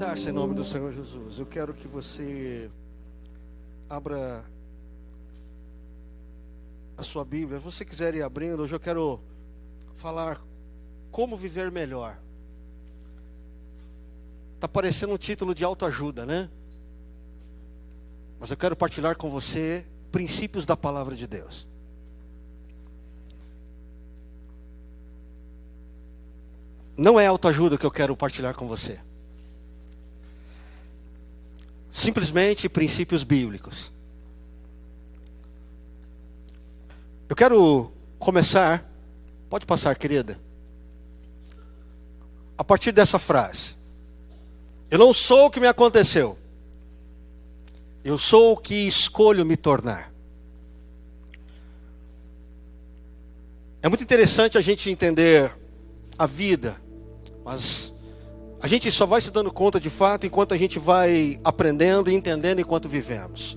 Em nome do Senhor Jesus, eu quero que você abra a sua Bíblia. Se você quiser ir abrindo, hoje eu quero falar como viver melhor. Está parecendo um título de autoajuda, né? Mas eu quero partilhar com você princípios da palavra de Deus. Não é autoajuda que eu quero partilhar com você. Simplesmente princípios bíblicos. Eu quero começar, pode passar, querida, a partir dessa frase. Eu não sou o que me aconteceu. Eu sou o que escolho me tornar. É muito interessante a gente entender a vida, mas a gente só vai se dando conta de fato enquanto a gente vai aprendendo e entendendo enquanto vivemos.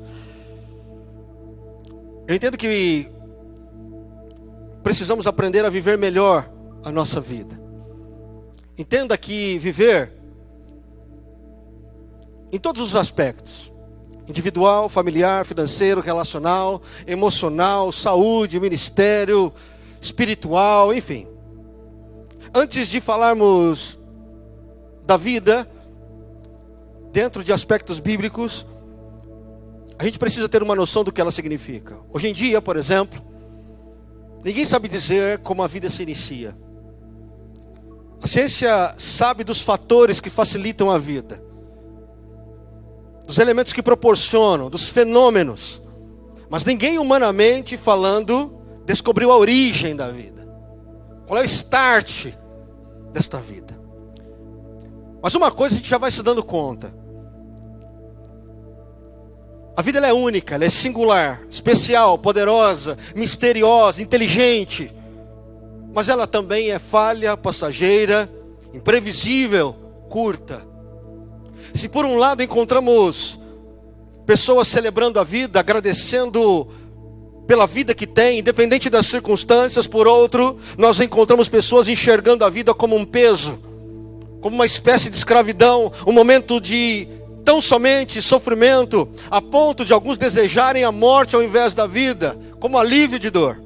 Eu entendo que precisamos aprender a viver melhor a nossa vida. Entenda que viver em todos os aspectos, individual, familiar, financeiro, relacional, emocional, saúde, ministério, espiritual, enfim. Antes de falarmos da vida, dentro de aspectos bíblicos, a gente precisa ter uma noção do que ela significa. Hoje em dia, por exemplo, ninguém sabe dizer como a vida se inicia. A ciência sabe dos fatores que facilitam a vida, dos elementos que proporcionam, dos fenômenos, mas ninguém humanamente falando descobriu a origem da vida. Qual é o start desta vida? Mas uma coisa a gente já vai se dando conta. A vida ela é única, ela é singular, especial, poderosa, misteriosa, inteligente. Mas ela também é falha, passageira, imprevisível, curta. Se por um lado encontramos pessoas celebrando a vida, agradecendo pela vida que tem, independente das circunstâncias, por outro, nós encontramos pessoas enxergando a vida como um peso, como uma espécie de escravidão, um momento de tão somente sofrimento, a ponto de alguns desejarem a morte ao invés da vida, como alívio de dor.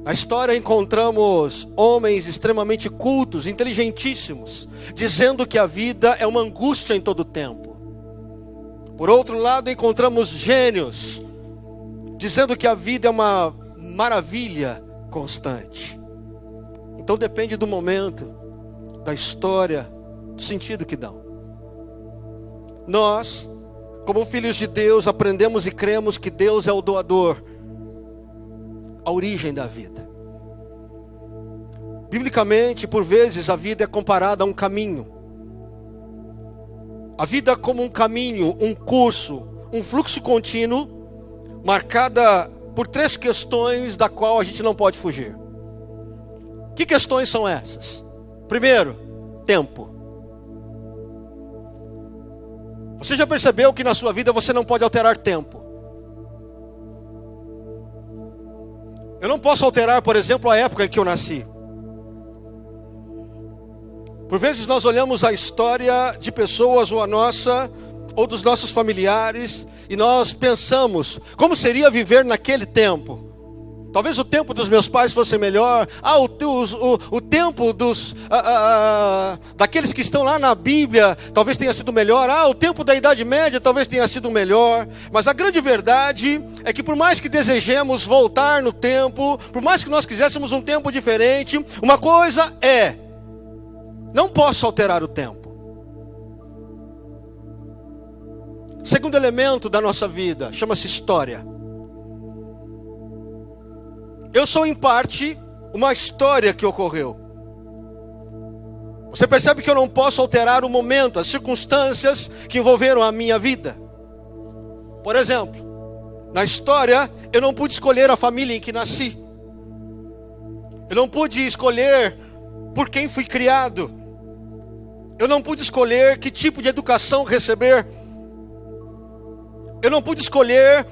Na história encontramos homens extremamente cultos, inteligentíssimos, dizendo que a vida é uma angústia em todo o tempo. Por outro lado, encontramos gênios, dizendo que a vida é uma maravilha constante. Então depende do momento, da história, do sentido que dão. Nós, como filhos de Deus, aprendemos e cremos que Deus é o doador, a origem da vida. Biblicamente, por vezes, a vida é comparada a um caminho. A vida como um caminho, um curso, um fluxo contínuo, marcada por 3 questões da qual a gente não pode fugir. Que questões são essas? Primeiro, tempo. Você já percebeu que na sua vida você não pode alterar tempo? Eu não posso alterar, por exemplo, a época em que eu nasci. Por vezes nós olhamos a história de pessoas ou a nossa, ou dos nossos familiares, e nós pensamos, como seria viver naquele tempo? Talvez o tempo dos meus pais fosse melhor. O tempo daqueles que estão lá na Bíblia talvez tenha sido melhor. O tempo da Idade Média talvez tenha sido melhor. Mas a grande verdade é que por mais que desejemos voltar no tempo, por mais que nós quiséssemos um tempo diferente, uma coisa é: não posso alterar o tempo. Segundo elemento da nossa vida chama-se história. Eu sou em parte uma história que ocorreu. Você percebe que eu não posso alterar o momento, as circunstâncias que envolveram a minha vida. Por exemplo, na história eu não pude escolher a família em que nasci. Eu não pude escolher por quem fui criado. Eu não pude escolher que tipo de educação receber. Eu não pude escolher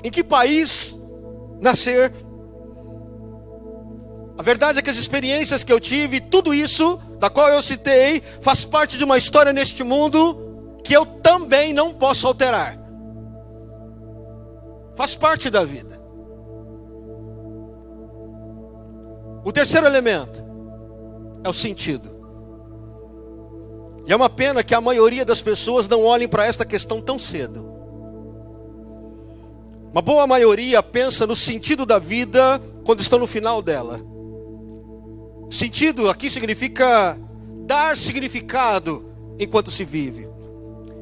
em que país nascer. A verdade é que as experiências que eu tive, tudo isso, da qual eu citei, faz parte de uma história neste mundo que eu também não posso alterar. Faz parte da vida. O terceiro elemento é o sentido. E é uma pena que a maioria das pessoas não olhem para esta questão tão cedo. Uma boa maioria pensa no sentido da vida quando estão no final dela. Sentido aqui significa dar significado enquanto se vive.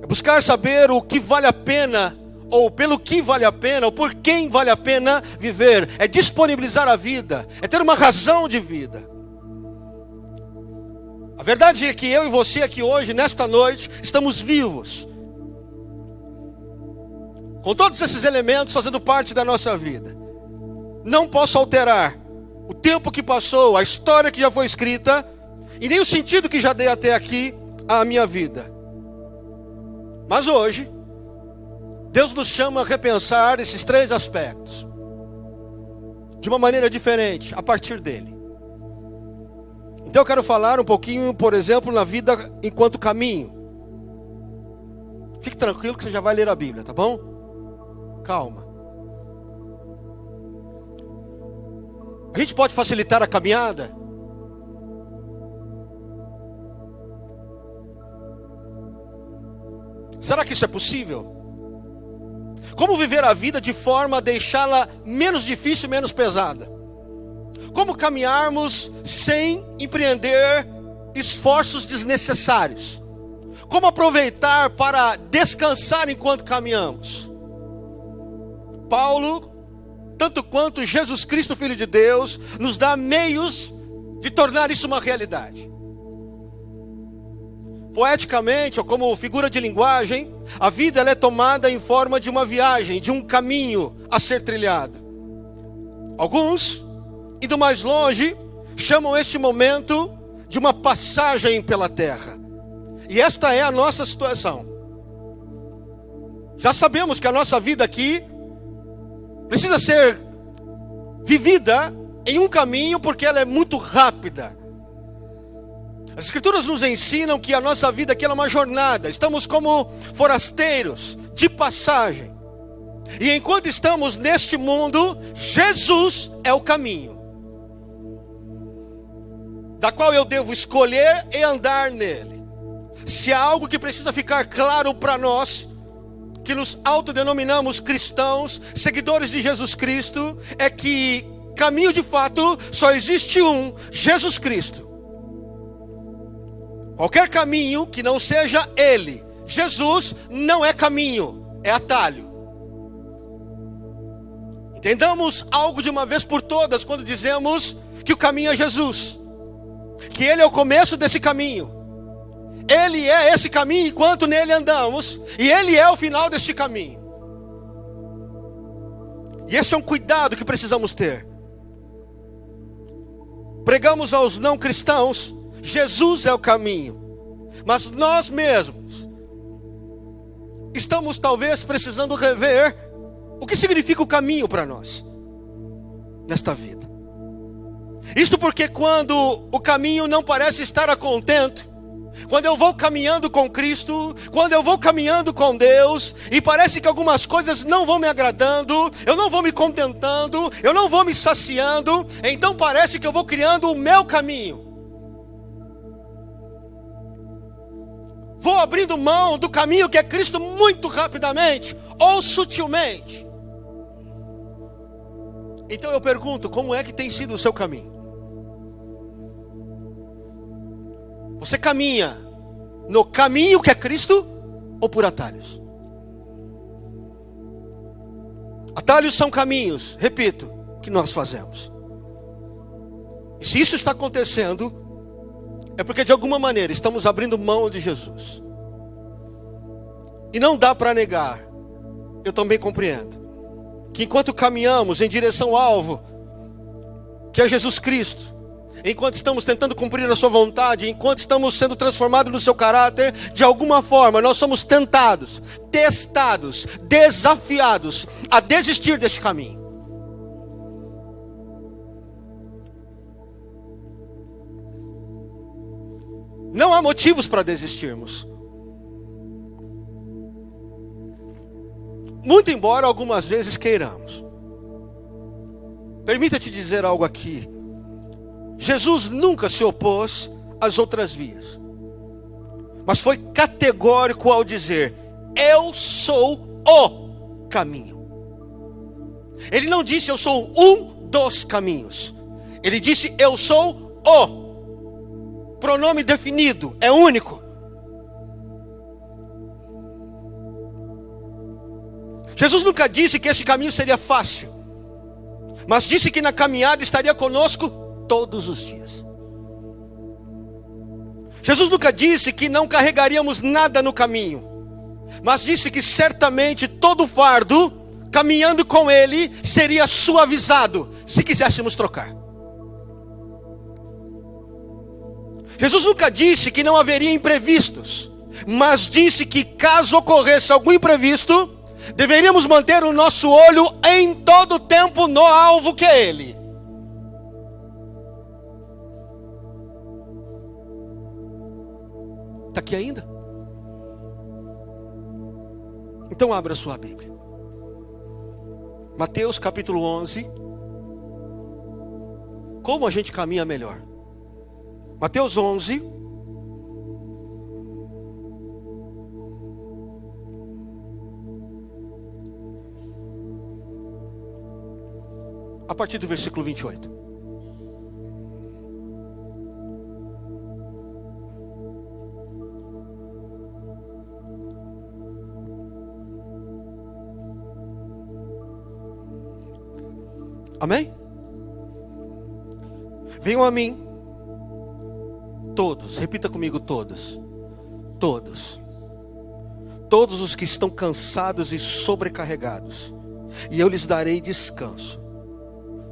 É buscar saber o que vale a pena, ou pelo que vale a pena, ou por quem vale a pena viver. É disponibilizar a vida, é ter uma razão de vida. A verdade é que eu e você aqui hoje, nesta noite, estamos vivos. Com todos esses elementos fazendo parte da nossa vida. Não posso alterar o tempo que passou, a história que já foi escrita, e nem o sentido que já dei até aqui à minha vida. Mas hoje, Deus nos chama a repensar esses três aspectos de uma maneira diferente, a partir dele. Então eu quero falar um pouquinho, por exemplo, na vida enquanto caminho. Fique tranquilo que você já vai ler a Bíblia, tá bom? Calma. A gente pode facilitar a caminhada? Será que isso é possível? Como viver a vida de forma a deixá-la menos difícil, menos pesada? Como caminharmos sem empreender esforços desnecessários? Como aproveitar para descansar enquanto caminhamos? Paulo, tanto quanto Jesus Cristo, Filho de Deus, nos dá meios de tornar isso uma realidade. Poeticamente, ou como figura de linguagem, a vida ela é tomada em forma de uma viagem, de um caminho a ser trilhado. Alguns, indo mais longe, chamam este momento de uma passagem pela terra. E esta é a nossa situação. Já sabemos que a nossa vida aqui precisa ser vivida em um caminho porque ela é muito rápida. As Escrituras nos ensinam que a nossa vida aqui é uma jornada. Estamos como forasteiros de passagem. E enquanto estamos neste mundo, Jesus é o caminho, da qual eu devo escolher e andar nele. Se há algo que precisa ficar claro para nós, que nos autodenominamos cristãos, seguidores de Jesus Cristo, é que caminho de fato só existe um, Jesus Cristo. Qualquer caminho que não seja Ele, Jesus, não é caminho, é atalho. Entendamos algo de uma vez por todas quando dizemos que o caminho é Jesus, que Ele é o começo desse caminho. Ele é esse caminho enquanto nele andamos, e Ele é o final deste caminho. E esse é um cuidado que precisamos ter. Pregamos aos não cristãos, Jesus é o caminho, mas nós mesmos estamos talvez precisando rever o que significa o caminho para nós nesta vida. Isto porque quando o caminho não parece estar a contento, quando eu vou caminhando com Cristo, quando eu vou caminhando com Deus, e parece que algumas coisas não vão me agradando, eu não vou me contentando, eu não vou me saciando, então parece que eu vou criando o meu caminho. Vou abrindo mão do caminho que é Cristo muito rapidamente, ou sutilmente. Então eu pergunto, como é que tem sido o seu caminho? Você caminha no caminho que é Cristo ou por atalhos? Atalhos são caminhos, repito, que nós fazemos. E se isso está acontecendo, é porque de alguma maneira estamos abrindo mão de Jesus. E não dá para negar, eu também compreendo, que enquanto caminhamos em direção ao alvo, que é Jesus Cristo, enquanto estamos tentando cumprir a sua vontade, enquanto estamos sendo transformados no seu caráter, de alguma forma nós somos tentados, testados, desafiados a desistir deste caminho. Não há motivos para desistirmos. Muito embora algumas vezes queiramos. Permita-te dizer algo aqui. Jesus nunca se opôs às outras vias. Mas foi categórico ao dizer: eu sou o caminho. Ele não disse eu sou um dos caminhos. Ele disse eu sou o. Pronome definido, é único. Jesus nunca disse que esse caminho seria fácil, mas disse que na caminhada estaria conosco todos os dias. Jesus nunca disse que não carregaríamos nada no caminho, mas disse que certamente todo fardo, caminhando com Ele, seria suavizado, se quiséssemos trocar. Jesus nunca disse que não haveria imprevistos, mas disse que caso ocorresse algum imprevisto, deveríamos manter o nosso olho em todo tempo no alvo que é Ele. Está aqui ainda? Então abra sua Bíblia. Mateus capítulo 11. Como a gente caminha melhor? Mateus 11. A partir do versículo 28. Amém? Venham a mim, todos, repita comigo todos. Todos. Todos os que estão cansados e sobrecarregados, e eu lhes darei descanso.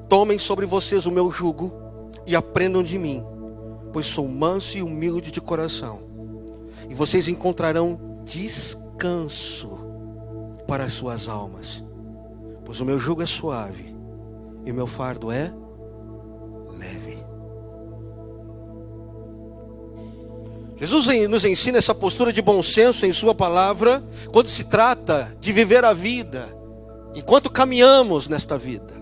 Tomem sobre vocês o meu jugo e aprendam de mim, pois sou manso e humilde de coração, e vocês encontrarão descanso para as suas almas, pois o meu jugo é suave e o meu fardo é leve. Jesus nos ensina essa postura de bom senso em sua palavra, quando se trata de viver a vida, enquanto caminhamos nesta vida.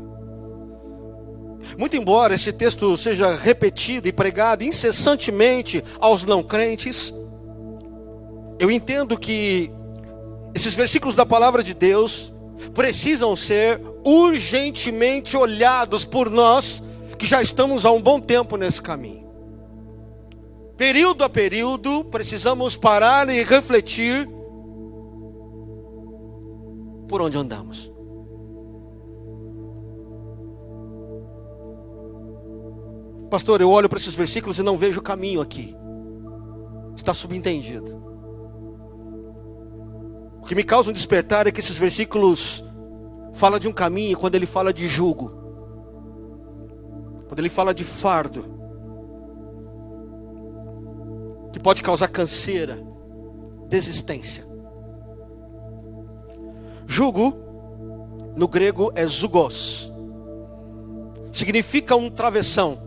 Muito embora esse texto seja repetido e pregado incessantemente aos não crentes, eu entendo que esses versículos da palavra de Deus precisam ser urgentemente olhados por nós que já estamos há um bom tempo nesse caminho. Período a período, precisamos parar e refletir por onde andamos. Pastor, eu olho para esses versículos e não vejo o caminho aqui. Está subentendido. O que me causa um despertar é que esses versículos falam de um caminho quando ele fala de jugo, quando ele fala de fardo, que pode causar canseira, desistência. Jugo, no grego, é zugos. Significa um travessão,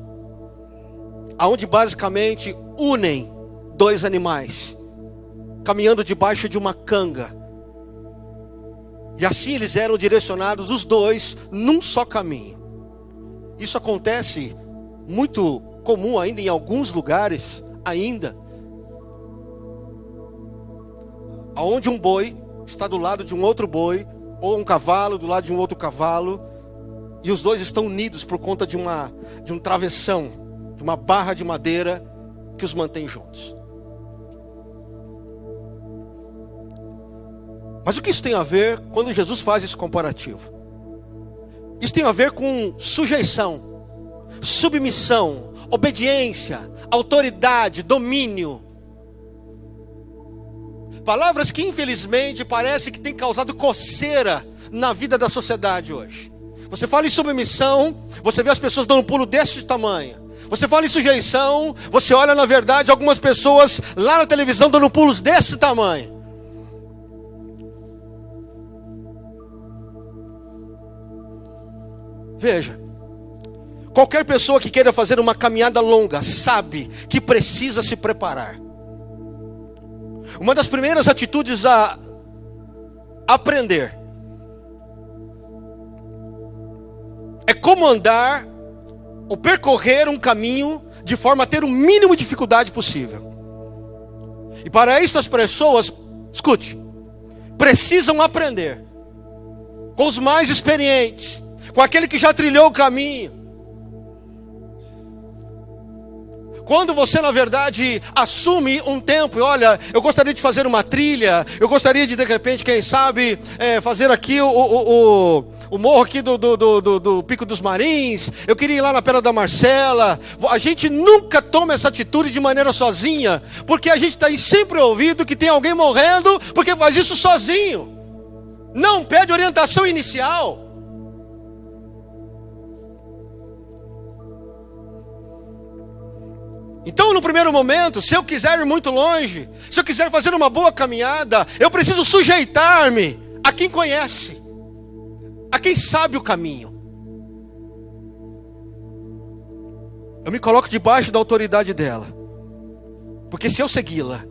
aonde basicamente unem dois animais, caminhando debaixo de uma canga. E assim eles eram direcionados, os dois, num só caminho. Isso acontece muito comum ainda em alguns lugares, ainda, aonde um boi está do lado de um outro boi, ou um cavalo do lado de um outro cavalo, e os dois estão unidos por conta de um travessão, de uma barra de madeira que os mantém juntos. Mas o que isso tem a ver quando Jesus faz esse comparativo? Isso tem a ver com sujeição, submissão, obediência, autoridade, domínio. Palavras que infelizmente parece que têm causado coceira na vida da sociedade hoje. Você fala em submissão, você vê as pessoas dando um pulo deste tamanho. Você fala em sujeição, você olha na verdade algumas pessoas lá na televisão dando pulos desse tamanho. Veja, Qualquer pessoa que queira fazer uma caminhada longa sabe que precisa se preparar. Uma das primeiras atitudes a aprender é como andar ou percorrer um caminho de forma a ter o mínimo de dificuldade possível. E para isso as pessoas, escute, precisam aprender com os mais experientes, com aquele que já trilhou o caminho. Quando você, na verdade, assume um tempo, e olha, eu gostaria de fazer uma trilha, eu gostaria de repente, quem sabe, fazer aqui o morro aqui do Pico dos Marins, eu queria ir lá na Pedra da Marcela. A gente nunca toma essa atitude de maneira sozinha, porque a gente está sempre ouvindo que tem alguém morrendo, porque faz isso sozinho. Não pede orientação inicial. Então, no primeiro momento, se eu quiser ir muito longe, se eu quiser fazer uma boa caminhada, eu preciso sujeitar-me a quem conhece, a quem sabe o caminho. Eu me coloco debaixo da autoridade dela, porque se eu segui-la,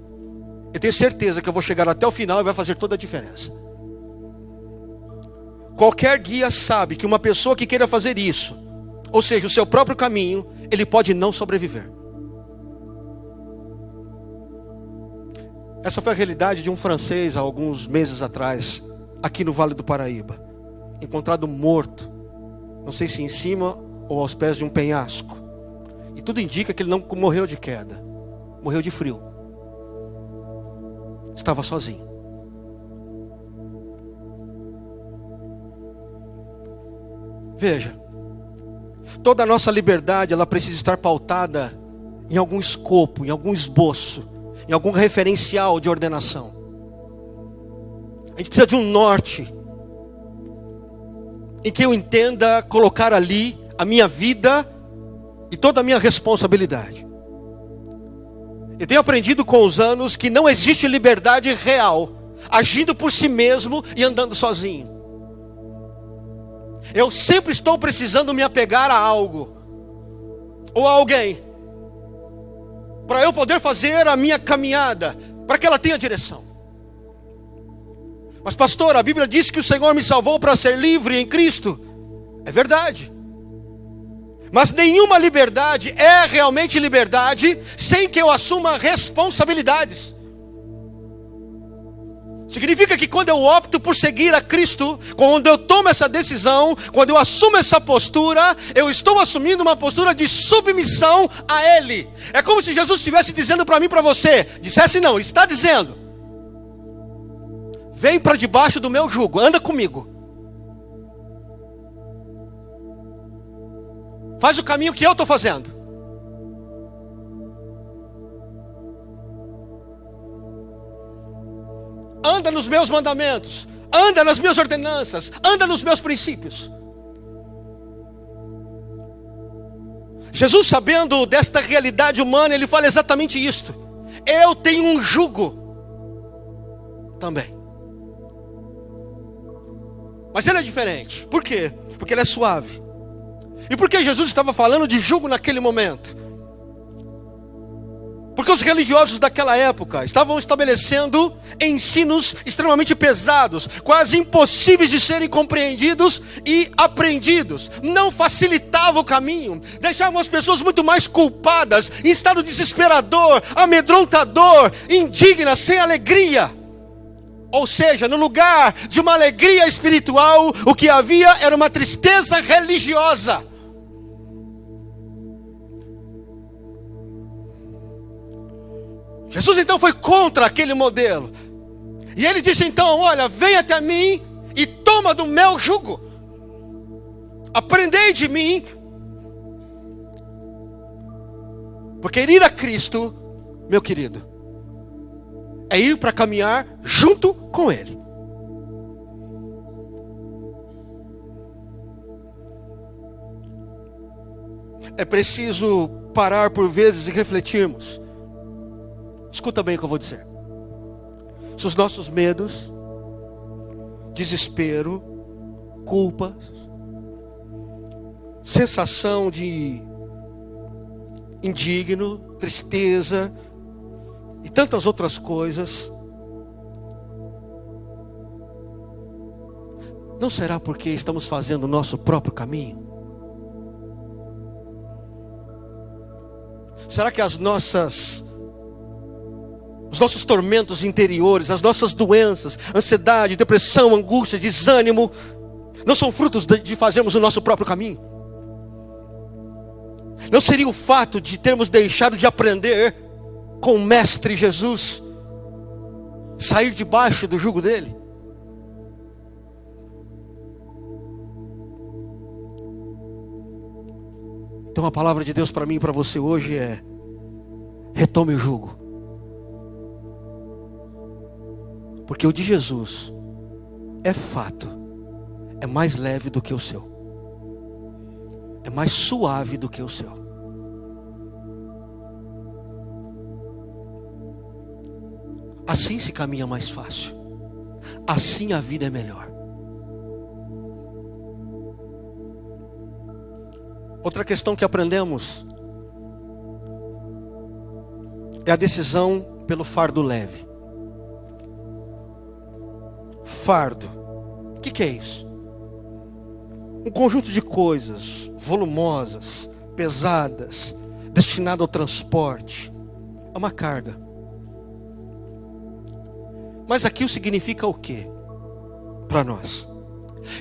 eu tenho certeza que eu vou chegar até o final e vai fazer toda a diferença. Qualquer guia sabe que uma pessoa que queira fazer isso, ou seja, o seu próprio caminho, ele pode não sobreviver. Essa foi a realidade de um francês há alguns meses atrás, aqui no Vale do Paraíba, encontrado morto, não sei se em cima ou aos pés de um penhasco. E tudo indica que ele não morreu de queda, morreu de frio. Estava sozinho. Veja, toda a nossa liberdade, ela precisa estar pautada em algum escopo, em algum esboço, em algum referencial de ordenação. A gente precisa de um norte, em que eu entenda colocar ali a minha vida e toda a minha responsabilidade. Eu tenho aprendido com os anos que não existe liberdade real, agindo por si mesmo e andando sozinho. Eu sempre estou precisando me apegar a algo, ou a alguém, para eu poder fazer a minha caminhada, para que ela tenha direção. Mas pastor, a Bíblia diz que o Senhor me salvou para ser livre em Cristo. É verdade. Mas nenhuma liberdade é realmente liberdade sem que eu assuma responsabilidades. Significa que quando eu opto por seguir a Cristo, quando eu tomo essa decisão, quando eu assumo essa postura, eu estou assumindo uma postura de submissão a Ele. É como se Jesus estivesse dizendo para mim e para você, dissesse não, está dizendo, vem para debaixo do meu jugo, anda comigo. Faz o caminho que eu estou fazendo. Anda nos meus mandamentos, anda nas minhas ordenanças, anda nos meus princípios. Jesus, sabendo desta realidade humana, ele fala exatamente isto. Eu tenho um jugo também. Mas ele é diferente. Por quê? Porque ele é suave. E por que Jesus estava falando de jugo naquele momento? Porque os religiosos daquela época estavam estabelecendo ensinos extremamente pesados, quase impossíveis de serem compreendidos e aprendidos. Não facilitava o caminho, deixavam as pessoas muito mais culpadas, em estado desesperador, amedrontador, indignas, sem alegria. Ou seja, no lugar de uma alegria espiritual, o que havia era uma tristeza religiosa. Jesus então foi contra aquele modelo. E ele disse então, olha, vem até mim e toma do meu jugo. Aprendei de mim. Porque ir a Cristo, meu querido, é ir para caminhar junto com Ele. É preciso parar por vezes e refletirmos. Escuta bem o que eu vou dizer. Se os nossos medos, desespero, culpas, sensação de indigno, tristeza e tantas outras coisas, não será porque estamos fazendo o nosso próprio caminho? Será que os nossos tormentos interiores, as nossas doenças, ansiedade, depressão, angústia, desânimo, não são frutos de fazermos o nosso próprio caminho? Não seria o fato de termos deixado de aprender com o Mestre Jesus, sair debaixo do jugo dele? Então a palavra de Deus para mim e para você hoje é: retome o jugo. Porque o de Jesus, é fato, é mais leve do que o seu. É mais suave do que o seu. Assim se caminha mais fácil. Assim a vida é melhor. Outra questão que aprendemos é a decisão pelo fardo leve. Fardo, o que é isso? Um conjunto de coisas volumosas, pesadas, destinado ao transporte. É uma carga. Mas aquilo significa o quê para nós?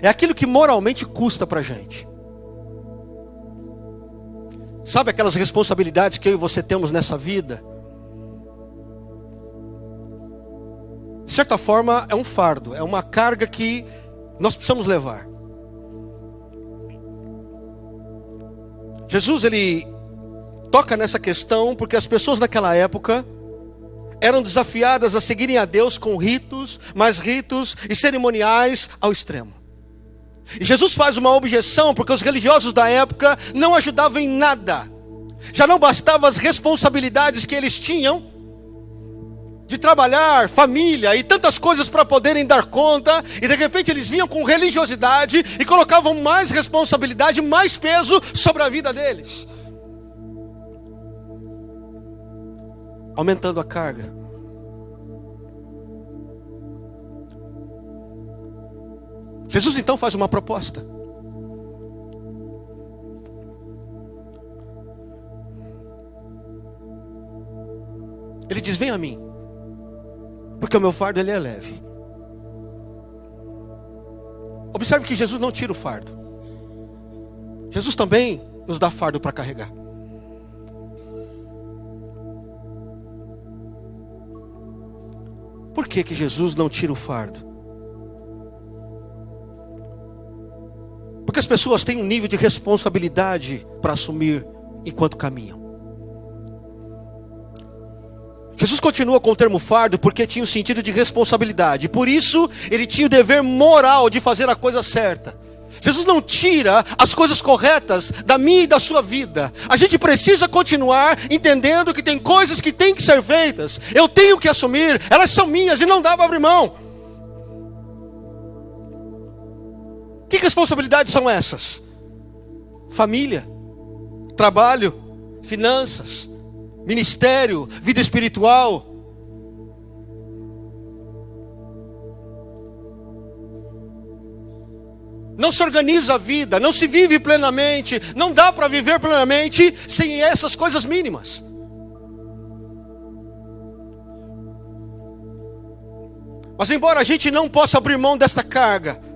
É aquilo que moralmente custa para a gente. Sabe aquelas responsabilidades que eu e você temos nessa vida? De certa forma é um fardo, é uma carga que nós precisamos levar. Jesus, ele toca nessa questão porque as pessoas naquela época eram desafiadas a seguirem a Deus com ritos, mais ritos e cerimoniais ao extremo. E Jesus faz uma objeção porque os religiosos da época não ajudavam em nada. Já não bastavam as responsabilidades que eles tinham de trabalhar, família e tantas coisas para poderem dar conta, e de repente eles vinham com religiosidade e colocavam mais responsabilidade, mais peso sobre a vida deles, aumentando a carga. Jesus então faz uma proposta. Ele diz: vem a mim, porque o meu fardo ele é leve. Observe que Jesus não tira o fardo. Jesus também nos dá fardo para carregar. Por que Jesus não tira o fardo? Porque as pessoas têm um nível de responsabilidade para assumir enquanto caminham. Jesus continua com o termo fardo porque tinha um sentido de responsabilidade. Por isso, ele tinha o dever moral de fazer a coisa certa. Jesus não tira as coisas corretas da minha e da sua vida. A gente precisa continuar entendendo que tem coisas que têm que ser feitas. Eu tenho que assumir, elas são minhas e não dá para abrir mão. Que responsabilidades são essas? Família, trabalho, finanças, ministério, vida espiritual. Não se organiza a vida, não se vive plenamente, não dá para viver plenamente sem essas coisas mínimas. Mas embora a gente não possa abrir mão desta carga,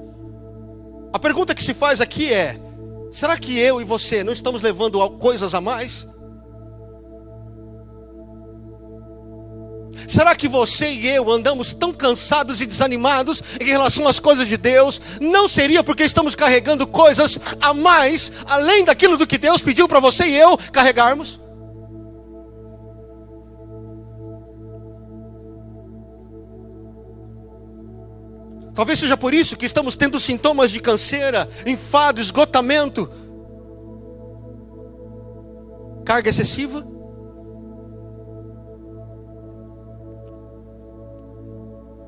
a pergunta que se faz aqui é: será que eu e você não estamos levando coisas a mais? Será que você e eu andamos tão cansados e desanimados em relação às coisas de Deus? Não seria porque estamos carregando coisas a mais, além daquilo do que Deus pediu para você e eu carregarmos? Talvez seja por isso que estamos tendo sintomas de canseira, enfado, esgotamento, carga excessiva.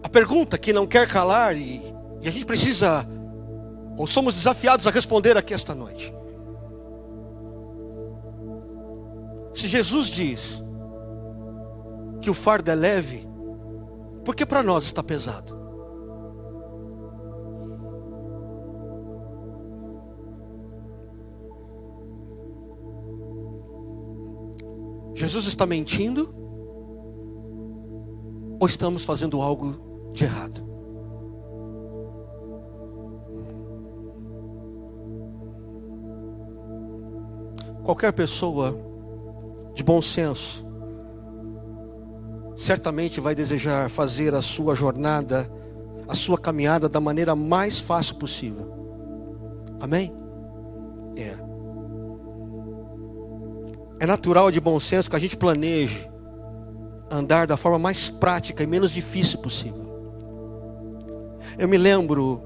A pergunta que não quer calar e a gente precisa, ou somos desafiados a responder aqui esta noite: Se Jesus diz que o fardo é leve, por que para nós está pesado? Jesus está mentindo? Ou estamos fazendo algo de errado? Qualquer pessoa de bom senso certamente vai desejar fazer a sua jornada, a sua caminhada da maneira mais fácil possível. Amém? É natural, de bom senso, que a gente planeje andar da forma mais prática e menos difícil possível. Eu me lembro,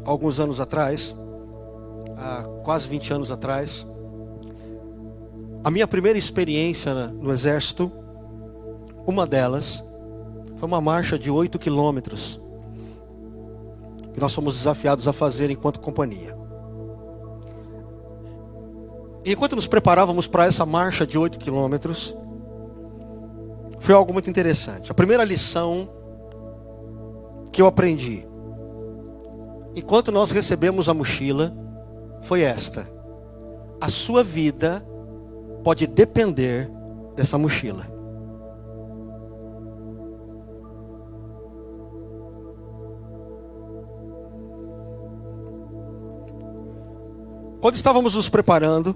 alguns anos atrás, há quase 20 anos atrás, a minha primeira experiência no exército, uma delas, foi uma marcha de 8 quilômetros, que nós fomos desafiados a fazer enquanto companhia. E enquanto nos preparávamos para essa marcha de 8 quilômetros, foi algo muito interessante. A primeira lição que eu aprendi, enquanto nós recebemos a mochila, foi esta: a sua vida pode depender dessa mochila. Quando estávamos nos preparando,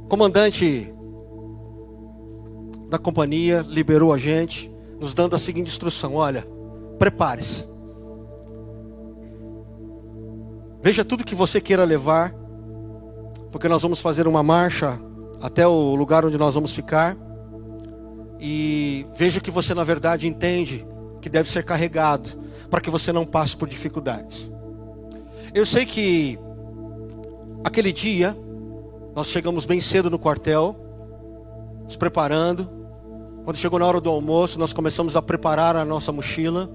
o comandante da companhia liberou a gente, nos dando a seguinte instrução: olha, prepare-se. Veja tudo que você queira levar, porque nós vamos fazer uma marcha até o lugar onde nós vamos ficar. E veja que você, na verdade, entende que deve ser carregado, para que você não passe por dificuldades. Eu sei que aquele dia nós chegamos bem cedo no quartel, nos preparando. Quando chegou na hora do almoço, nós começamos a preparar a nossa mochila.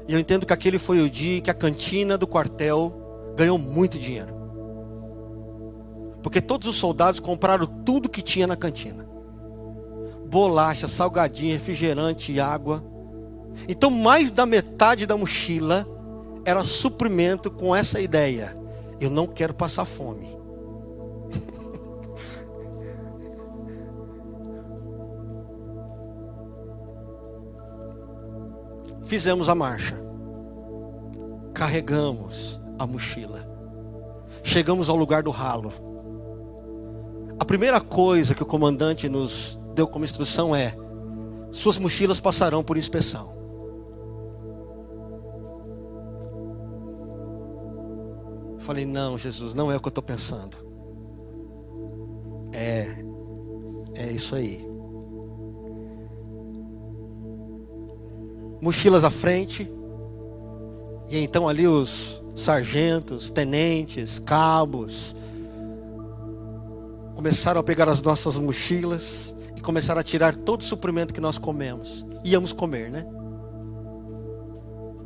E eu entendo que aquele foi o dia que a cantina do quartel ganhou muito dinheiro, porque todos os soldados compraram tudo que tinha na cantina: bolacha, salgadinho, refrigerante e água. Então mais da metade da mochila era suprimento com essa ideia: eu não quero passar fome. Fizemos a marcha, carregamos a mochila, chegamos ao lugar do ralo. A primeira coisa que o comandante nos deu como instrução é: suas mochilas passarão por inspeção. Falei: não, Jesus, não é o que eu estou pensando. É isso aí. Mochilas à frente. E então ali os sargentos, tenentes, cabos começaram a pegar as nossas mochilas e começaram a tirar todo o suprimento que nós comemos. Íamos comer, né?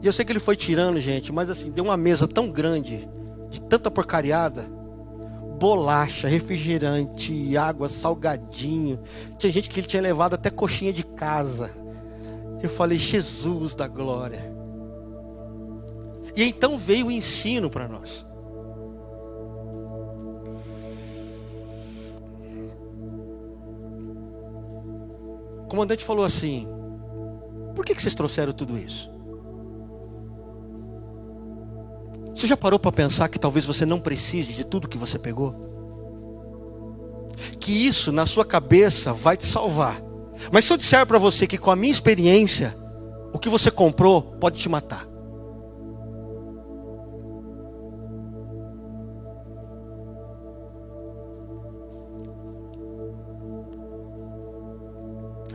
E eu sei que ele foi tirando, gente, mas assim, deu uma mesa tão grande, de tanta porcariada: bolacha, refrigerante, água, salgadinho. Tinha gente que ele tinha levado até coxinha de casa. Eu falei: Jesus da glória. E então veio o ensino para nós. O comandante falou assim: por que vocês trouxeram tudo isso? Você já parou para pensar que talvez você não precise de tudo que você pegou? Que isso na sua cabeça vai te salvar. Mas se eu disser para você que com a minha experiência, o que você comprou pode te matar.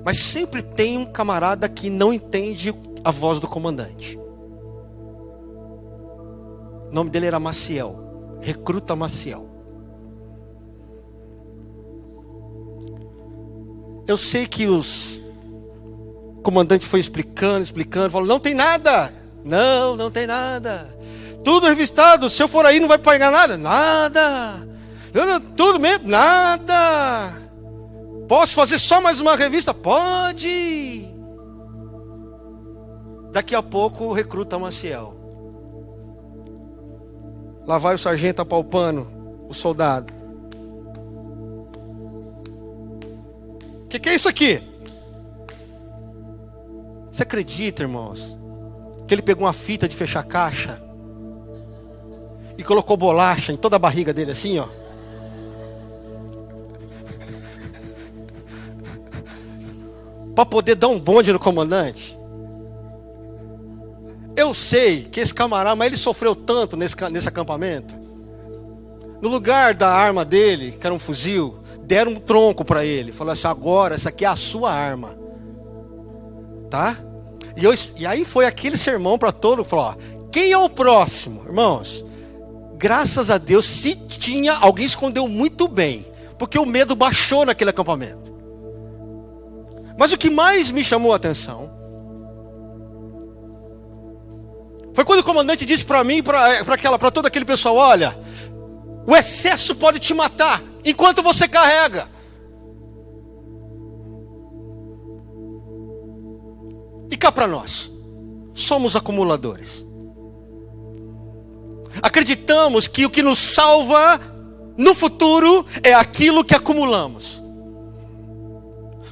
Mas sempre tem um camarada que não entende a voz do comandante. O nome dele era Maciel, recruta Maciel. Eu sei que o comandante foi explicando, falou: não tem nada. Não tem nada. Tudo revistado, se eu for aí não vai pagar nada. Nada. Tudo mesmo? Nada. Posso fazer só mais uma revista? Pode. Daqui a pouco recruta Maciel. Lá vai o sargento apalpando o soldado. O que é isso aqui? Você acredita, irmãos, que ele pegou uma fita de fechar caixa e colocou bolacha em toda a barriga dele assim, ó? Para poder dar um bonde no comandante. Eu sei que esse camarada, mas ele sofreu tanto nesse acampamento. No lugar da arma dele, que era um fuzil, deram um tronco para ele. Falaram assim: agora essa aqui é a sua arma. Tá? E aí foi aquele sermão para todo mundo. Falou: ó, quem é o próximo? Irmãos, graças a Deus, se tinha, alguém escondeu muito bem. Porque o medo baixou naquele acampamento. Mas o que mais me chamou a atenção foi quando o comandante disse para mim, para todo aquele pessoal: olha, o excesso pode te matar enquanto você carrega. E cá para nós, somos acumuladores. Acreditamos que o que nos salva no futuro é aquilo que acumulamos.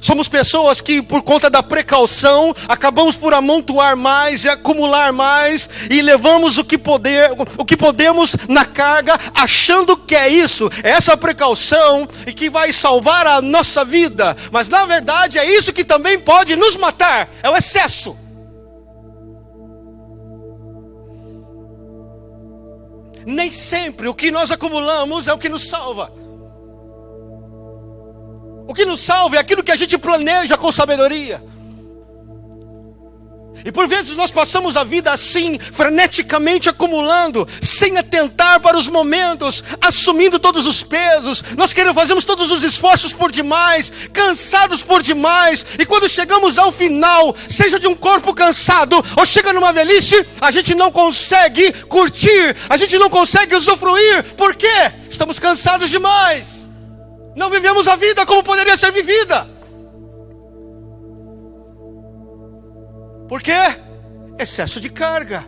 Somos pessoas que, por conta da precaução, acabamos por amontoar mais e acumular mais, e levamos o que podemos na carga, achando que é isso, é essa precaução, e que vai salvar a nossa vida. Mas na verdade é isso que também pode nos matar, é o excesso. Nem sempre o que nós acumulamos é o que nos salva. O que nos salva é aquilo que a gente planeja com sabedoria. E por vezes nós passamos a vida assim, freneticamente acumulando, sem atentar para os momentos, assumindo todos os pesos. Nós fazemos todos os esforços por demais, cansados por demais. E quando chegamos ao final, seja de um corpo cansado, ou chega numa velhice, a gente não consegue curtir, a gente não consegue usufruir. Por quê? Estamos cansados demais. Não vivemos a vida como poderia ser vivida. Por quê? Excesso de carga.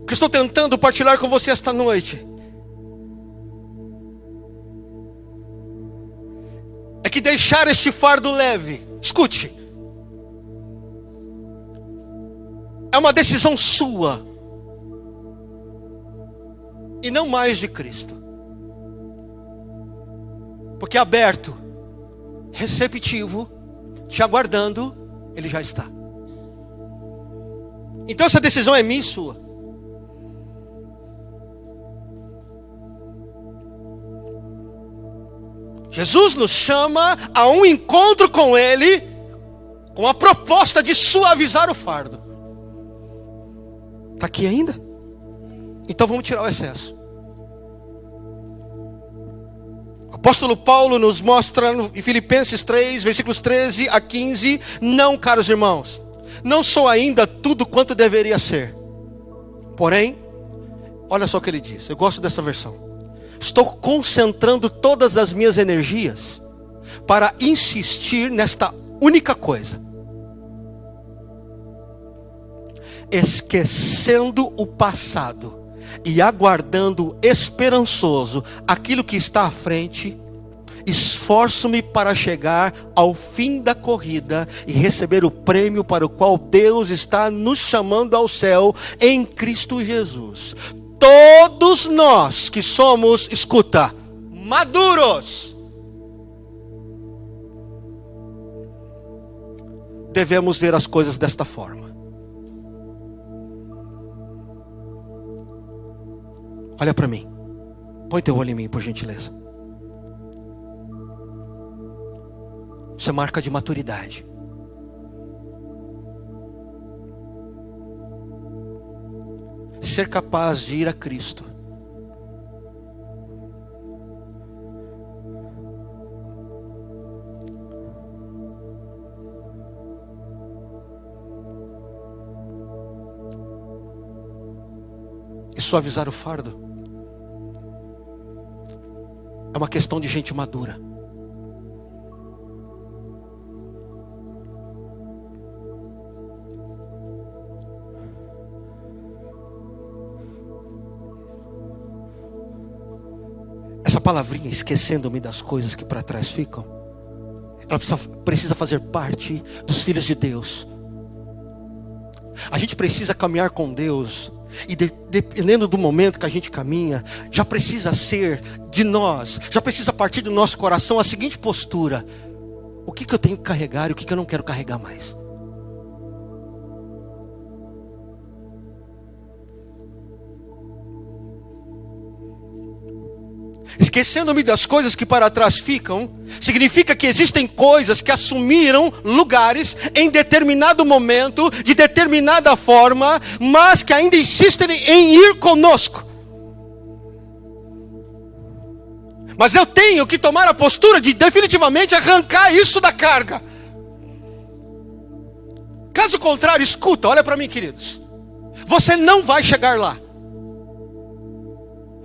O que estou tentando partilhar com você esta noite é que deixar este fardo leve, escute, é uma decisão sua e não mais de Cristo. Porque aberto, receptivo, te aguardando, Ele já está. Então essa decisão é minha e sua. Jesus nos chama a um encontro com Ele, com a proposta de suavizar o fardo. Está aqui ainda? Então vamos tirar o excesso. O apóstolo Paulo nos mostra em Filipenses 3, versículos 13 a 15. Não, caros irmãos, não sou ainda tudo quanto deveria ser. Porém, olha só o que ele diz. Eu gosto dessa versão. Estou concentrando todas as minhas energias para insistir nesta única coisa: esquecendo o passado e aguardando esperançoso aquilo que está à frente, esforço-me para chegar ao fim da corrida e receber o prêmio para o qual Deus está nos chamando ao céu em Cristo Jesus. Todos nós que somos, escuta, maduros, devemos ver as coisas desta forma. Olha para mim. Põe teu olho em mim, por gentileza. Isso é marca de maturidade. Ser capaz de ir a Cristo. e suavizar o fardo. É uma questão de gente madura. Essa palavrinha, esquecendo-me das coisas que para trás ficam, ela precisa fazer parte dos filhos de Deus. A gente precisa caminhar com Deus. E dependendo do momento que a gente caminha, já precisa ser de nós, já precisa partir do nosso coração a seguinte postura: o que eu tenho que carregar e o que eu não quero carregar mais. Esquecendo-me das coisas que para trás ficam, significa que existem coisas que assumiram lugares em determinado momento, de determinada forma, mas que ainda insistem em ir conosco. Mas eu tenho que tomar a postura de definitivamente arrancar isso da carga. Caso contrário, escuta, olha para mim, queridos. Você não vai chegar lá.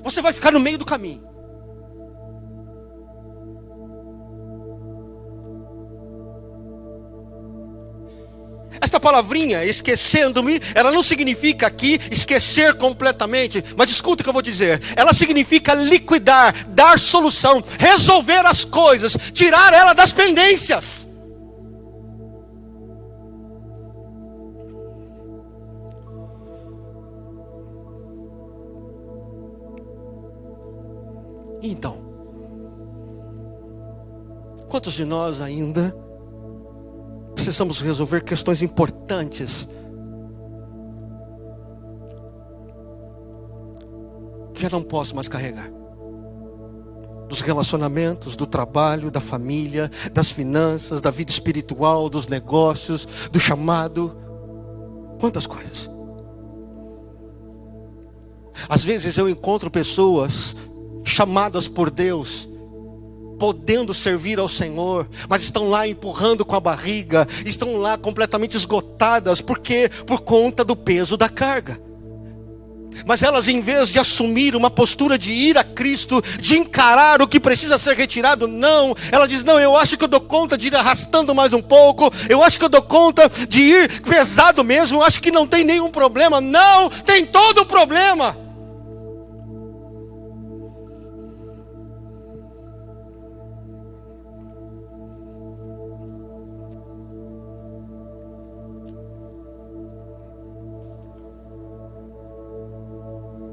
Você vai ficar no meio do caminho. Esta palavrinha, esquecendo-me, ela não significa aqui esquecer completamente, mas escuta o que eu vou dizer. Ela significa liquidar, dar solução, resolver as coisas, tirar ela das pendências. Então, quantos de nós ainda precisamos resolver questões importantes que já não posso mais carregar? Dos relacionamentos, do trabalho, da família, das finanças, da vida espiritual, dos negócios, do chamado. Quantas coisas. Às vezes eu encontro pessoas chamadas por Deus, podendo servir ao Senhor, mas estão lá empurrando com a barriga, estão lá completamente esgotadas, porque por conta do peso da carga. Mas elas, em vez de assumir uma postura de ir a Cristo, de encarar o que precisa ser retirado, não, ela diz: não, eu acho que eu dou conta de ir arrastando mais um pouco, eu acho que eu dou conta de ir pesado mesmo, eu acho que não tem nenhum problema. Não, tem todo o problema.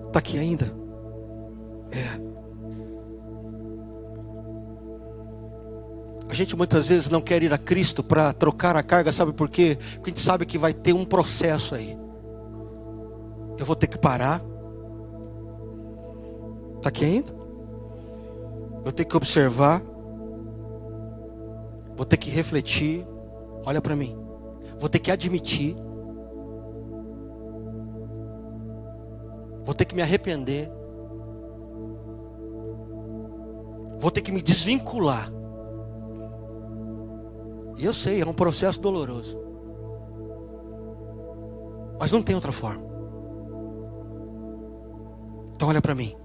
Está aqui ainda? É. A gente muitas vezes não quer ir a Cristo para trocar a carga, sabe por quê? Porque a gente sabe que vai ter um processo aí. Eu vou ter que parar. Está aqui ainda? Vou ter que observar. Vou ter que refletir. Olha para mim. Vou ter que admitir. Vou ter que me arrepender. Vou ter que me desvincular. E eu sei, é um processo doloroso. Mas não tem outra forma. Então olha para mim.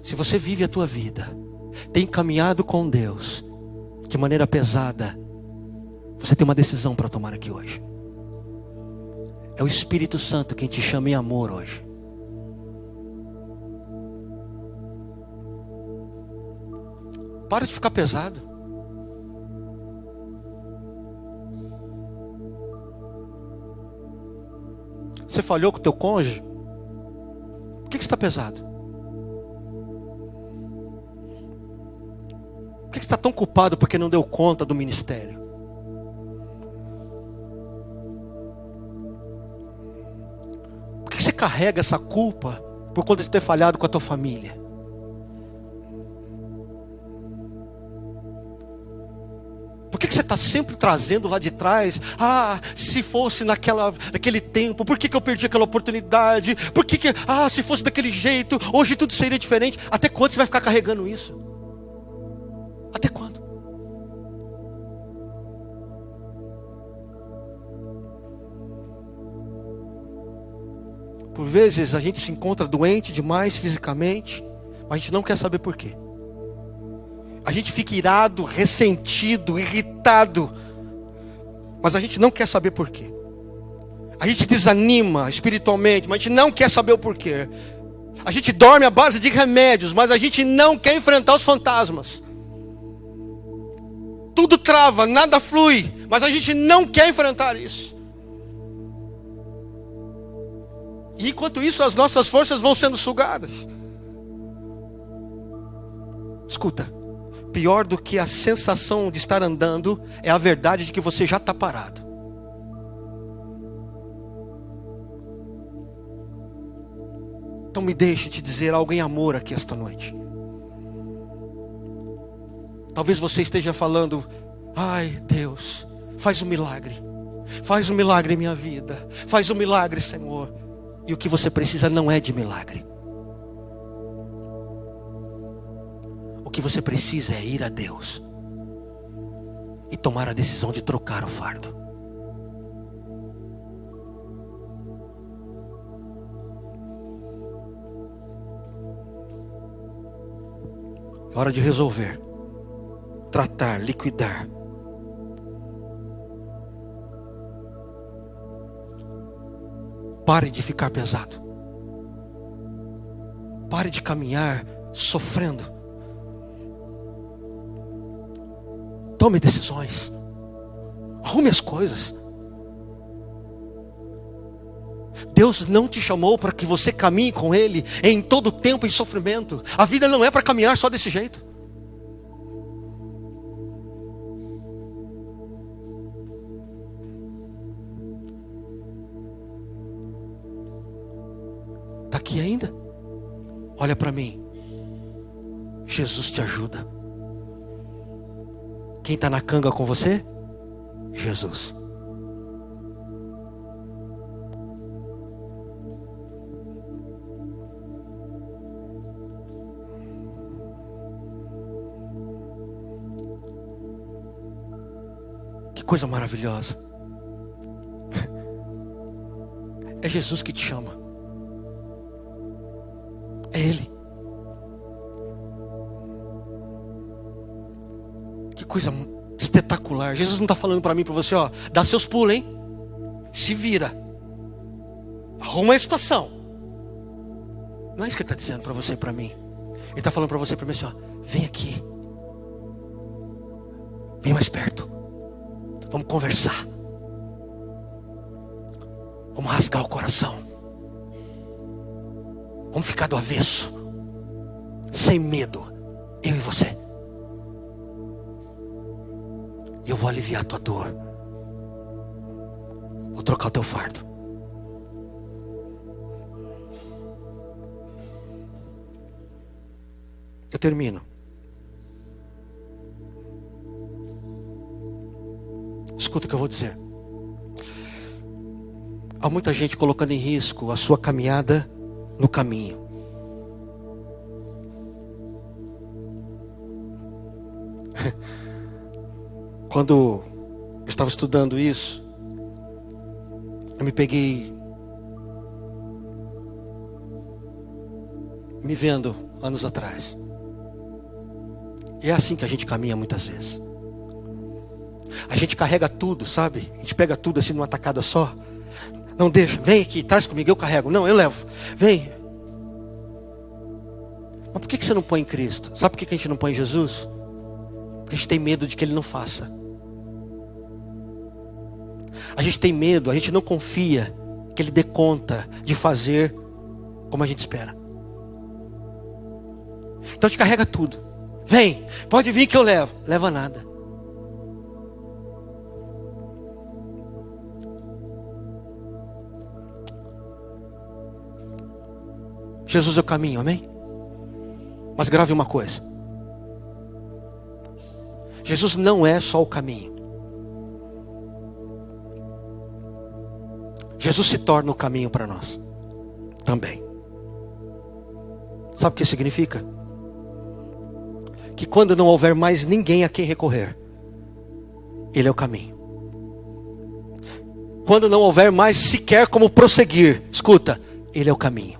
Se você vive a tua vida, tem caminhado com Deus de maneira pesada, você tem uma decisão para tomar aqui hoje. É o Espírito Santo quem te chama em amor hoje. Para de ficar pesado. Você falhou com o teu cônjuge? Por que você está pesado? Por que você está tão culpado porque não deu conta do ministério? Por que você carrega essa culpa por conta de ter falhado com a tua família? Por que você está sempre trazendo lá de trás? Ah, se fosse naquele tempo, por que eu perdi aquela oportunidade? Por que, se fosse daquele jeito, hoje tudo seria diferente? Até quando você vai ficar carregando isso? Até quando? Por vezes a gente se encontra doente demais fisicamente, mas a gente não quer saber por quê. A gente fica irado, ressentido, irritado, mas a gente não quer saber por quê. A gente desanima espiritualmente, mas a gente não quer saber o porquê. A gente dorme à base de remédios, mas a gente não quer enfrentar os fantasmas. Tudo trava, nada flui, mas a gente não quer enfrentar isso. E enquanto isso, as nossas forças vão sendo sugadas. Escuta, pior do que a sensação de estar andando é a verdade de que você já está parado. Então me deixe te dizer algo em amor aqui esta noite. Talvez você esteja falando: ai Deus, faz um milagre. Faz um milagre em minha vida. Faz um milagre, Senhor. E o que você precisa não é de milagre. O que você precisa é ir a Deus e tomar a decisão de trocar o fardo. É hora de resolver, tratar, liquidar. Pare de ficar pesado. Pare de caminhar sofrendo. Tome decisões. Arrume as coisas. Deus não te chamou para que você caminhe com Ele em todo tempo em sofrimento. A vida não é para caminhar só desse jeito. Está aqui ainda? Olha para mim. Jesus te ajuda. Quem está na canga com você? Jesus. Que coisa maravilhosa. É Jesus que te chama. É Ele. Que coisa espetacular. Jesus não está falando para mim, para você, ó, dá seus pulos, hein? Se vira. Arruma a situação. Não é isso que Ele está dizendo para você e para mim. Ele está falando para você e para mim assim, ó, vem aqui. Vem mais perto. Vamos conversar. Vamos rasgar o coração. Vamos ficar do avesso. Sem medo. Eu e você. E eu vou aliviar a tua dor. Vou trocar o teu fardo. Eu termino. Escuta o que eu vou dizer. Há muita gente colocando em risco a sua caminhada no caminho. Quando eu estava estudando isso, eu me peguei me vendo anos atrás. E é assim que a gente caminha muitas vezes. A gente carrega tudo, sabe? A gente pega tudo assim numa tacada só. Não deixa, vem aqui, traz comigo, eu carrego. Não, eu levo. Vem. Mas por que você não põe em Cristo? Sabe por que a gente não põe em Jesus? Porque a gente tem medo de que Ele não faça. A gente tem medo, a gente não confia que Ele dê conta de fazer como a gente espera. Então a gente carrega tudo. Vem, pode vir que eu levo. Leva nada. Jesus é o caminho, amém? Mas grave uma coisa. Jesus não é só o caminho. Jesus se torna o caminho para nós também. Sabe o que significa? Que quando não houver mais ninguém a quem recorrer, Ele é o caminho. Quando não houver mais sequer como prosseguir, escuta, Ele é o caminho.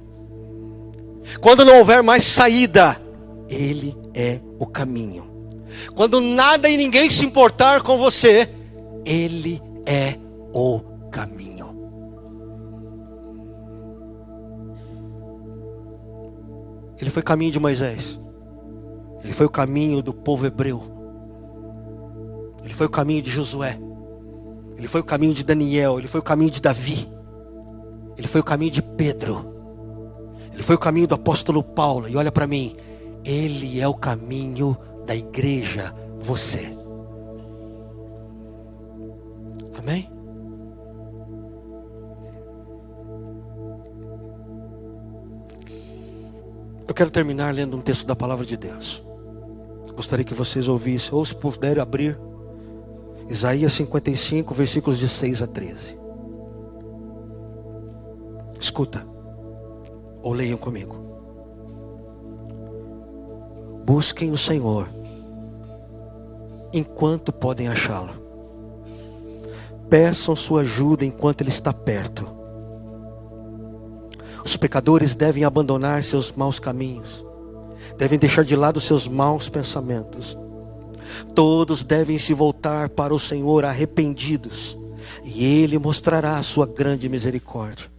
Quando não houver mais saída, Ele é o caminho. Quando nada e ninguém se importar com você, Ele é o caminho. Ele foi o caminho de Moisés. Ele foi o caminho do povo hebreu. Ele foi o caminho de Josué. Ele foi o caminho de Daniel. Ele foi o caminho de Davi. Ele foi o caminho de Pedro. Ele foi o caminho do apóstolo Paulo. E olha para mim, Ele é o caminho da igreja, você. Amém? Eu quero terminar lendo um texto da palavra de Deus. Gostaria que vocês ouvissem, ou se puderem abrir, Isaías 55, versículos de 6 a 13. Escuta, ou leiam comigo. Busquem o Senhor, enquanto podem achá-lo. Peçam sua ajuda enquanto Ele está perto. Os pecadores devem abandonar seus maus caminhos, devem deixar de lado seus maus pensamentos. Todos devem se voltar para o Senhor arrependidos, e Ele mostrará a sua grande misericórdia.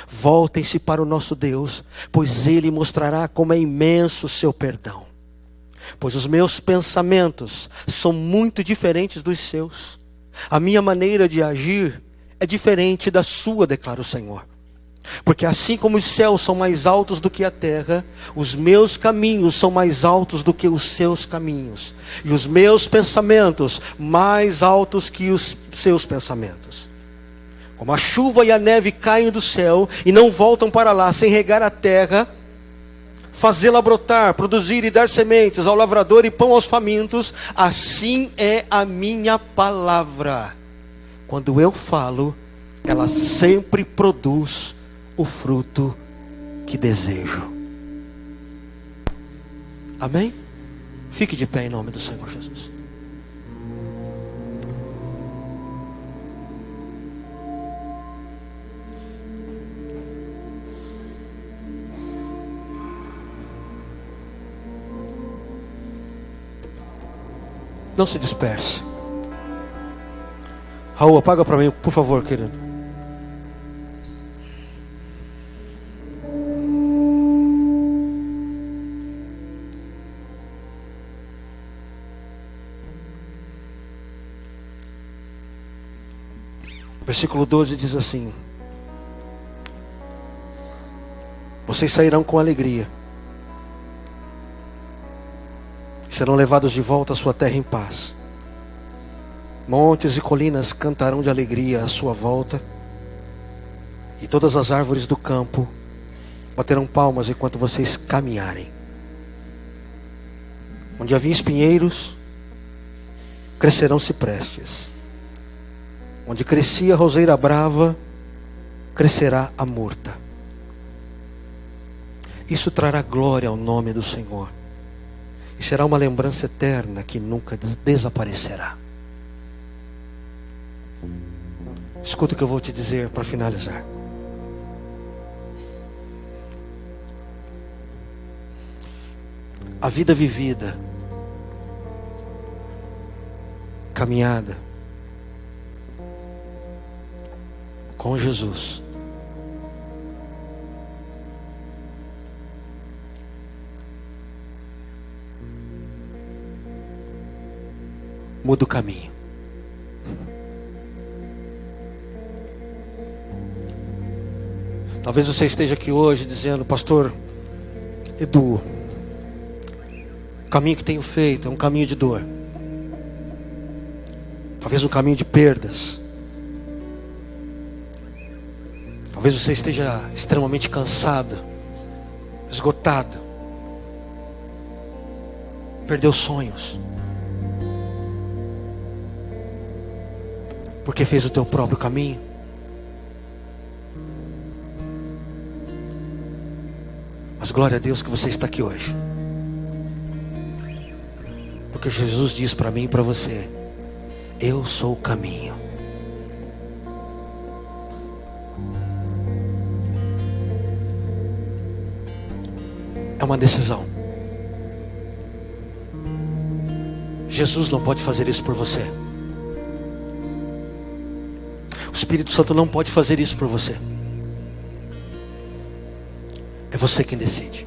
Voltem-se para o nosso Deus, pois Ele mostrará como é imenso o seu perdão. Pois os meus pensamentos são muito diferentes dos seus. A minha maneira de agir é diferente da sua, declara o Senhor. Porque assim como os céus são mais altos do que a terra, os meus caminhos são mais altos do que os seus caminhos, e os meus pensamentos mais altos que os seus pensamentos. Como a chuva e a neve caem do céu e não voltam para lá sem regar a terra, fazê-la brotar, produzir e dar sementes ao lavrador e pão aos famintos, assim é a minha palavra. Quando eu falo, ela sempre produz o fruto que desejo. Amém? Fique de pé em nome do Senhor Jesus. Não se disperse. Raul, apaga para mim, por favor, querido. Versículo 12 diz assim: vocês sairão com alegria, serão levados de volta à sua terra em paz. Montes e colinas cantarão de alegria à sua volta, e todas as árvores do campo baterão palmas enquanto vocês caminharem. Onde havia espinheiros, crescerão ciprestes. Onde crescia a roseira brava, crescerá a murta. Isso trará glória ao nome do Senhor, e será uma lembrança eterna que nunca desaparecerá. Escuta o que eu vou te dizer para finalizar. A vida vivida, caminhada com Jesus, muda o caminho. Talvez você esteja aqui hoje dizendo: pastor Edu, o caminho que tenho feito é um caminho de dor, talvez um caminho de perdas. Talvez você esteja extremamente cansado, esgotado, perdeu sonhos, porque fez o teu próprio caminho. Mas glória a Deus que você está aqui hoje, porque Jesus diz para mim e para você: eu sou o caminho. uma decisão. Jesus não pode fazer isso por você. O Espírito Santo não pode fazer isso por você. É você quem decide.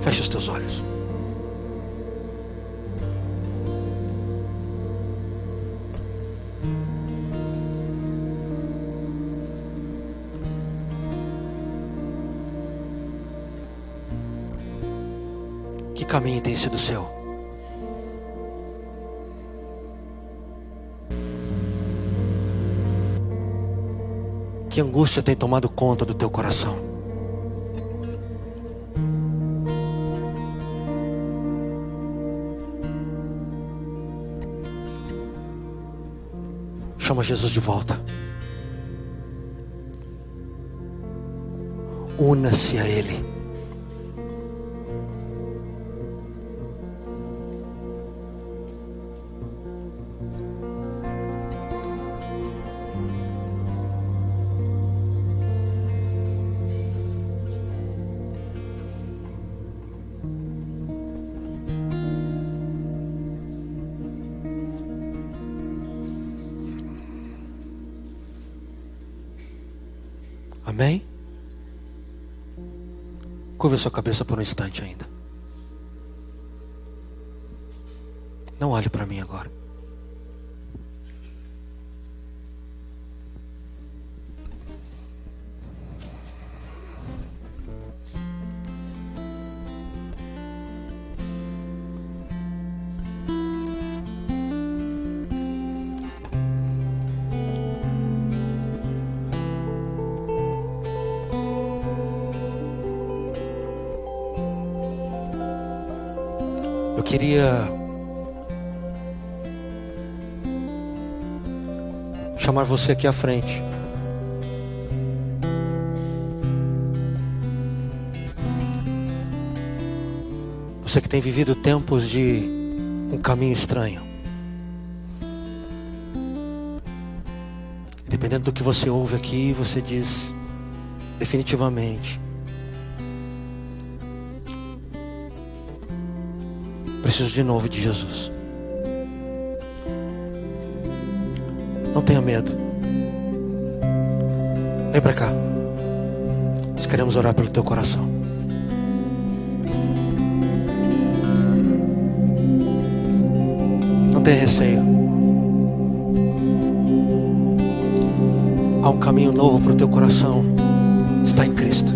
Feche os teus olhos. Que caminho tem sido seu? Que angústia tem tomado conta do teu coração? Chama Jesus de volta. Una-se a Ele. Amém? Curva sua cabeça por um instante ainda. Não olhe para mim agora. Eu queria chamar você aqui à frente. Você que tem vivido tempos de um caminho estranho. Dependendo do que você ouve aqui, você diz definitivamente: preciso de novo de Jesus. Não tenha medo. Vem para cá. Nós queremos orar pelo teu coração. Não tenha receio. Há um caminho novo para o teu coração. Está em Cristo.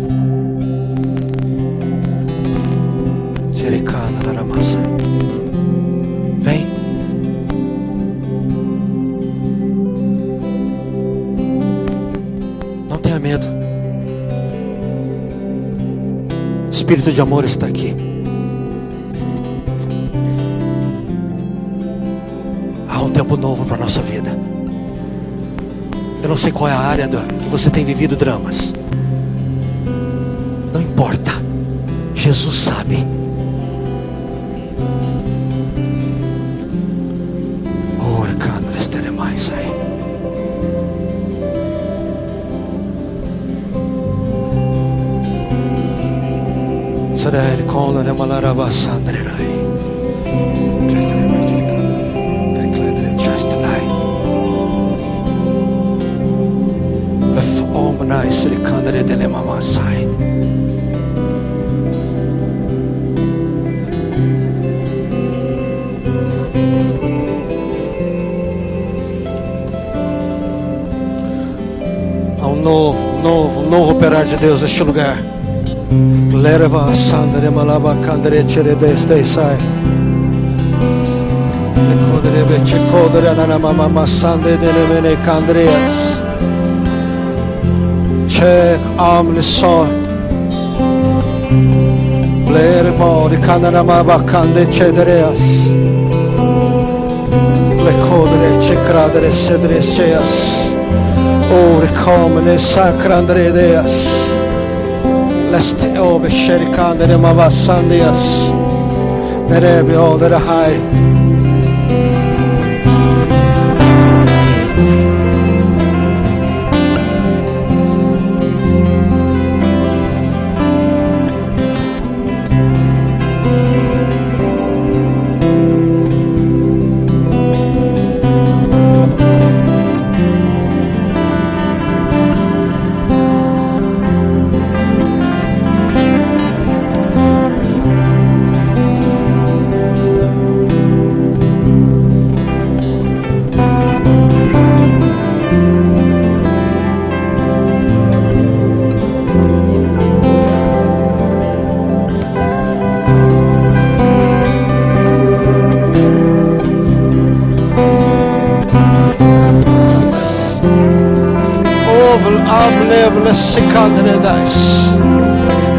Vem. Não tenha medo. O Espírito de amor está aqui. Há um tempo novo para a nossa vida. Eu não sei qual é a área que você tem vivido dramas. Não importa. Jesus sabe. Sadai kola ne malaraba sandrai. Kledre magica. Kledre just lai. Lef omna isri kandre dele mama sai. Há um novo operar de Deus neste lugar. Lerva sandre malaba kandre chere deste sai. Le kodre beche kodre nana mama sande dele mene kandreas. Check amle so. Lerva di kanana mama kande chedreas. Le kodre chekradre sedres cheas. O recomene sacrandre deas. Lest over Sherikande de Mavasandias. Nerevi older high.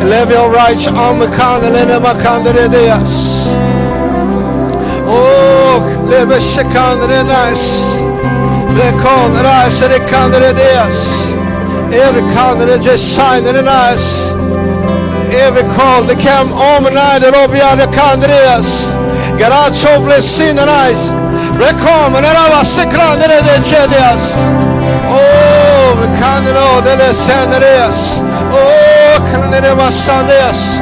Eleve your right arm, oh, leve shekandre nice. Lekon rise the kandre deas. Every kandre just shine in the nice. Every call the cam om night the robia the kandreas. Garacho blessin the nice. Rekom and era sekandre de chedias. Oh, the kandro de the sandreas. Oh, kandre masandeas.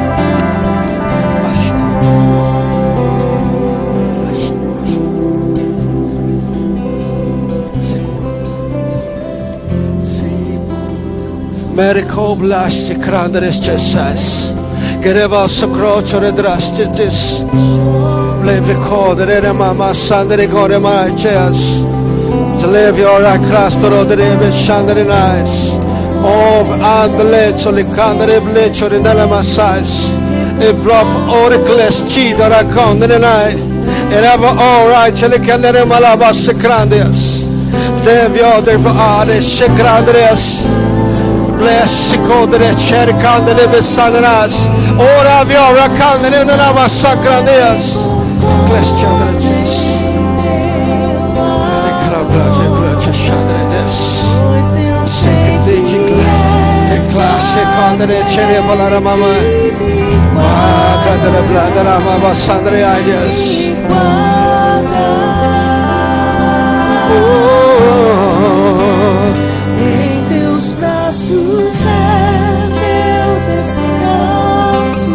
Merico blast crandres chesas. Gereva socrocio redrastitis. Leve codere mama sandere gore marcheas. To live your acrastoro de shandere nice. Of and lecho le candere blecho in the massais. A bluff oracles chidora condere night. And ever all right, chelicandere malabas crandias. Devio de ade shekradres. Bless Kodre Cherkandele Besanas. Ora Viora Kandele Nava Sacraneas. Bless Chandras. The Crablas and Clutch Chandras. Second Digit. The classic Condre Cherry Valara Mama. Cadre Bladera Mama Sandre Ideas. Teus braços é meu descanso.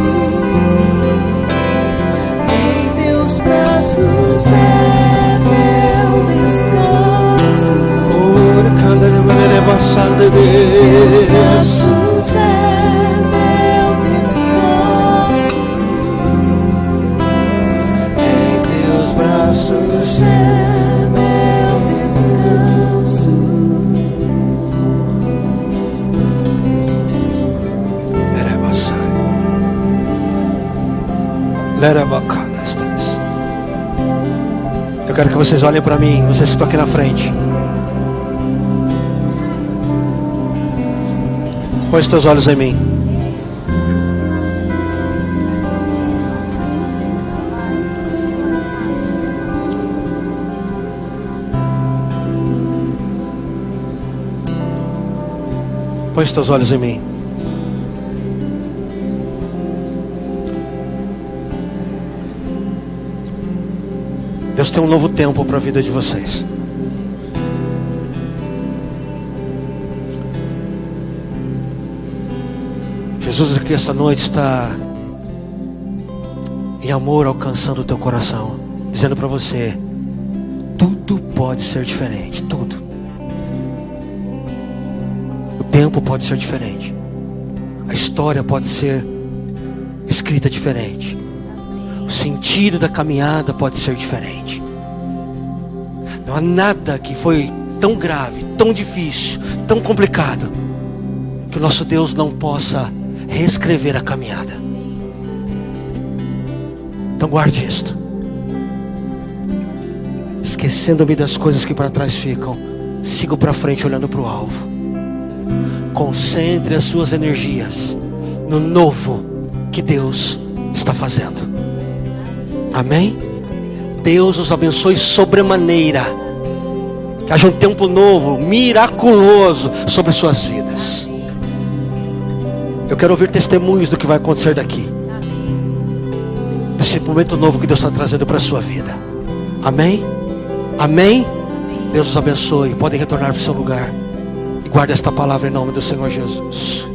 Em teus braços é meu descanso. Teus braços é meu descanso. Em teus braços é meu descanso. Eu quero que vocês olhem para mim, vocês que estão aqui na frente. Põe os teus olhos em mim. Põe os teus olhos em mim. Deus tem um novo tempo para a vida de vocês. Jesus aqui essa noite está em amor alcançando o teu coração, dizendo para você: tudo pode ser diferente, tudo. O tempo pode ser diferente, a história pode ser escrita diferente. O sentido da caminhada pode ser diferente. Não há nada que foi tão grave, tão difícil, tão complicado, que o nosso Deus não possa reescrever a caminhada. Então guarde isto. Esquecendo-me das coisas que para trás ficam, sigo para frente olhando para o alvo. Concentre as suas energias no novo que Deus está fazendo. Amém? Deus os abençoe sobremaneira. Que haja um tempo novo, miraculoso sobre suas vidas. Eu quero ouvir testemunhos do que vai acontecer daqui. Desse momento novo que Deus está trazendo para a sua vida. Amém? Amém? Deus os abençoe. Podem retornar para o seu lugar. E guarde esta palavra em nome do Senhor Jesus.